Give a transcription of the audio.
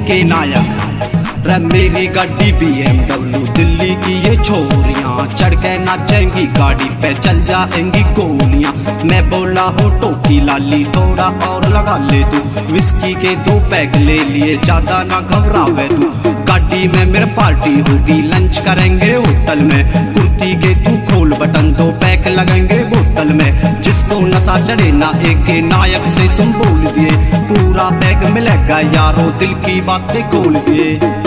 के नायक रे मेरी गाड़ी BMW दिल्ली की ये छोरियां चढ़ के नाचेंगी गाड़ी पे चल जाएंगी गोलियां। मैं बोला हो टोपी लाली थोड़ा और लगा ले तू, विस्की के 2 पैग ले लिए ज्यादा ना घबरावे तू। गाड़ी में मेरे पार्टी होगी लंच करेंगे होटल में, कुर्ती के तू खोल बटन 2 पैक लगेंगे बोतल में। जिसको नशा चढ़े ना एक के नायक से तुम बोल दिए, पूरा बैग मिलेगा यारो दिल की बातें खोल दिए।